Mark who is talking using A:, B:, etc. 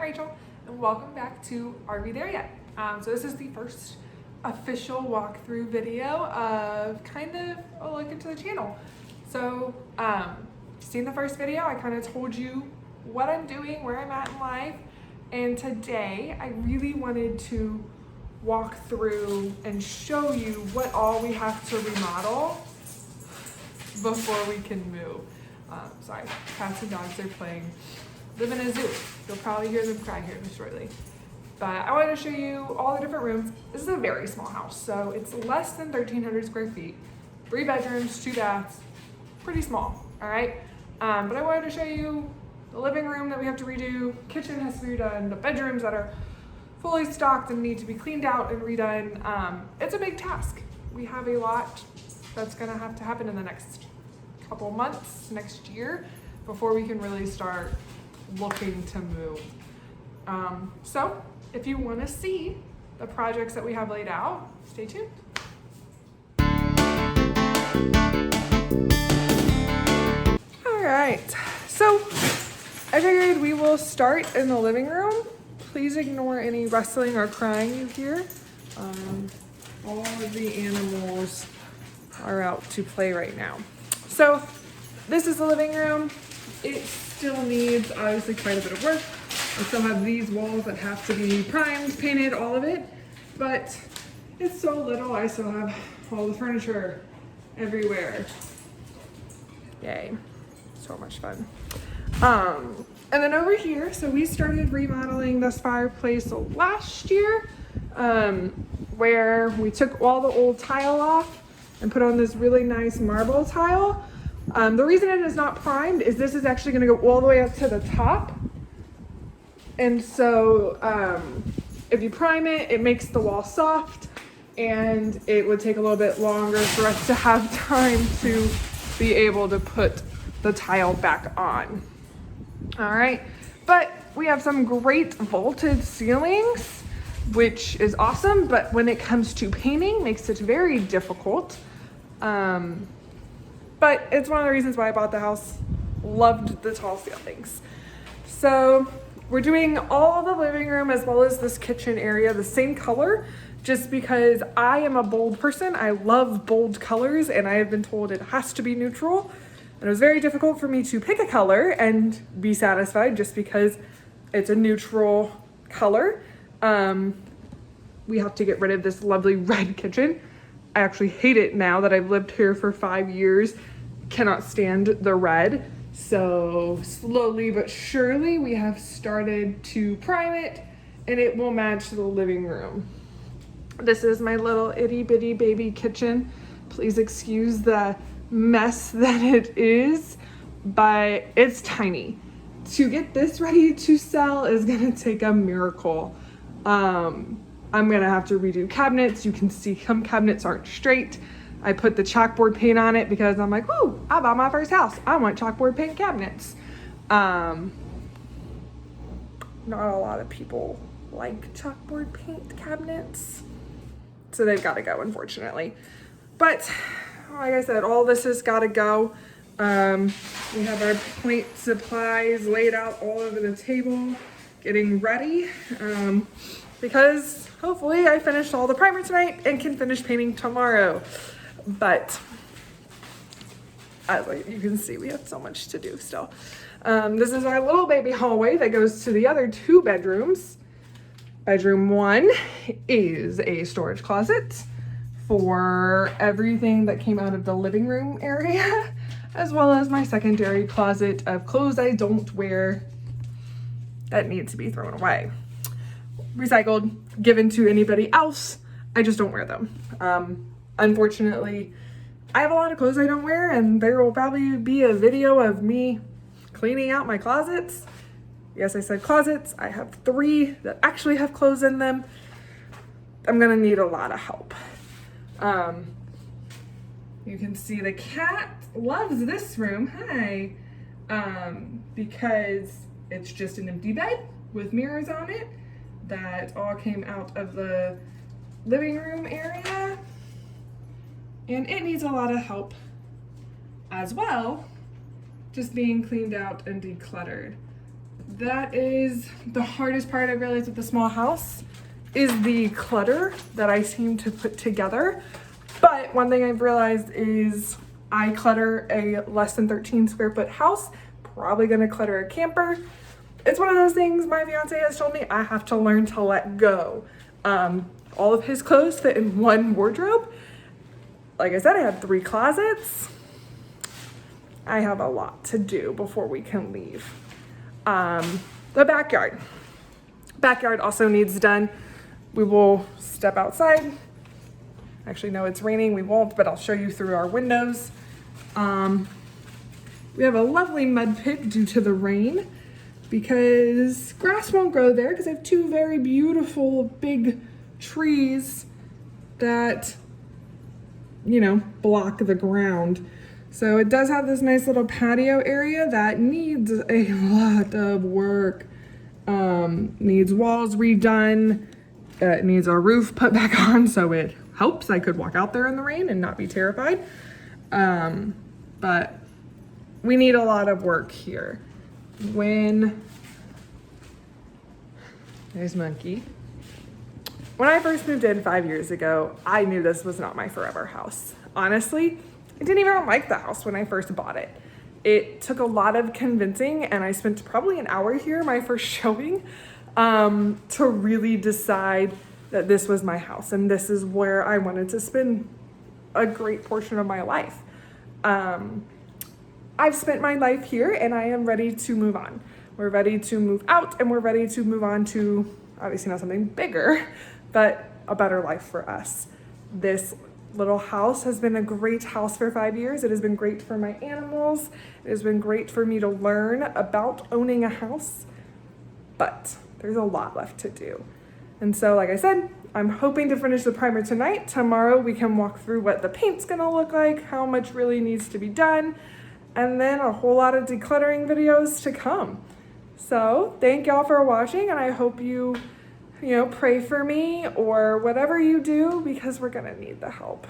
A: Rachel, and welcome back to Are We There Yet? So this is the first official walkthrough video of kind of a look into the channel. So, seen the first video, I kind of told you what I'm doing, where I'm at in life, and today I really wanted to walk through and show you what all we have to remodel before we can move. Sorry, cats and dogs are playing. Live in a zoo. You'll probably hear them cry here shortly. But I wanted to show you all the different rooms. This is a very small house, so it's less than 1,300 square feet. 3 bedrooms, 2 baths, pretty small, all right? But I wanted to show you the living room that we have to redo, kitchen has to be redone, the bedrooms that are fully stocked and need to be cleaned out and redone. It's a big task. We have a lot that's gonna have to happen in the next couple months, next year, before we can really start looking to move. So if you want to see the projects that we have laid out, stay tuned. All right, so I figured we will start in the living room. Please ignore any rustling or crying you hear. All of the animals are out to play right now. So this is the living room. It still needs obviously quite a bit of work. I still have these walls that have to be primed, painted, all of it, but it's so little. I still have all the furniture everywhere. Yay, so much fun. And then over here, so we started remodeling this fireplace last year, where we took all the old tile off and put on this really nice marble tile. The reason it is not primed is this is actually going to go all the way up to the top. And so if you prime it, it makes the wall soft, and it would take a little bit longer for us to have time to be able to put the tile back on. All right, but we have some great vaulted ceilings, which is awesome, but when it comes to painting, makes it very difficult. But it's one of the reasons why I bought the house. Loved the tall ceilings. So we're doing all the living room as well as this kitchen area the same color, just because I am a bold person. I love bold colors, and I have been told it has to be neutral. And it was very difficult for me to pick a color and be satisfied just because it's a neutral color. We have to get rid of this lovely red kitchen. I actually hate it now that I've lived here for 5 years. Cannot stand the red. So slowly but surely we have started to prime it, and it will match the living room. This is my little itty bitty baby kitchen. Please excuse the mess that it is, but it's tiny. To get this ready to sell is gonna take a miracle. I'm gonna have to redo cabinets. You can see some cabinets aren't straight. I put the chalkboard paint on it because I'm like, whoo, I bought my first house. I want chalkboard paint cabinets. Not a lot of people like chalkboard paint cabinets, so they've gotta go, unfortunately. But like I said, all this has gotta go. We have our paint supplies laid out all over the table, getting ready, because hopefully I finished all the primer tonight and can finish painting tomorrow. But as you can see, we have so much to do still. This is our little baby hallway that goes to the other 2 bedrooms. Bedroom 1 is a storage closet for everything that came out of the living room area, as well as my secondary closet of clothes I don't wear that need to be thrown away. Recycled, given to anybody else. I just don't wear them. Unfortunately, I have a lot of clothes I don't wear, and there will probably be a video of me cleaning out my closets. Yes, I said closets. I have 3 that actually have clothes in them. I'm gonna need a lot of help. You can see the cat loves this room. Hi. Because it's just an empty bed with mirrors on it that all came out of the living room area, and it needs a lot of help as well, just being cleaned out and decluttered. that is the hardest part I realized with the small house is the clutter that I seem to put together. But one thing I've realized is I clutter a less than 13 square foot house, probably gonna clutter a camper. It's one of those things my fiance has told me I have to learn to let go. All of his clothes fit in one wardrobe. Like I said, I have 3 closets. I have a lot to do before we can leave. The backyard. Backyard also needs done. We will step outside. Actually, no, it's raining. We won't, but I'll show you through our windows. We have a lovely mud pit due to the rain because grass won't grow there because I have 2 very beautiful big trees that, you know, block the ground. So it does have this nice little patio area that needs a lot of work. Needs walls redone. It needs a roof put back on so it helps I could walk out there in the rain and not be terrified. But we need a lot of work here. There's Monkey. When I first moved in 5 years ago, I knew this was not my forever house. Honestly, I didn't even like the house when I first bought it. It took a lot of convincing, and I spent probably an hour here, my first showing, to really decide that this was my house and this is where I wanted to spend a great portion of my life. I've spent my life here and I am ready to move on. We're ready to move out and we're ready to move on to, obviously not something bigger, but a better life for us. This little house has been a great house for 5 years. It has been great for my animals. It has been great for me to learn about owning a house, but there's a lot left to do. And so, like I said, I'm hoping to finish the primer tonight. Tomorrow we can walk through what the paint's gonna look like, how much really needs to be done, and then a whole lot of decluttering videos to come. So thank y'all for watching, and I hope you pray for me or whatever you do because we're gonna need the help.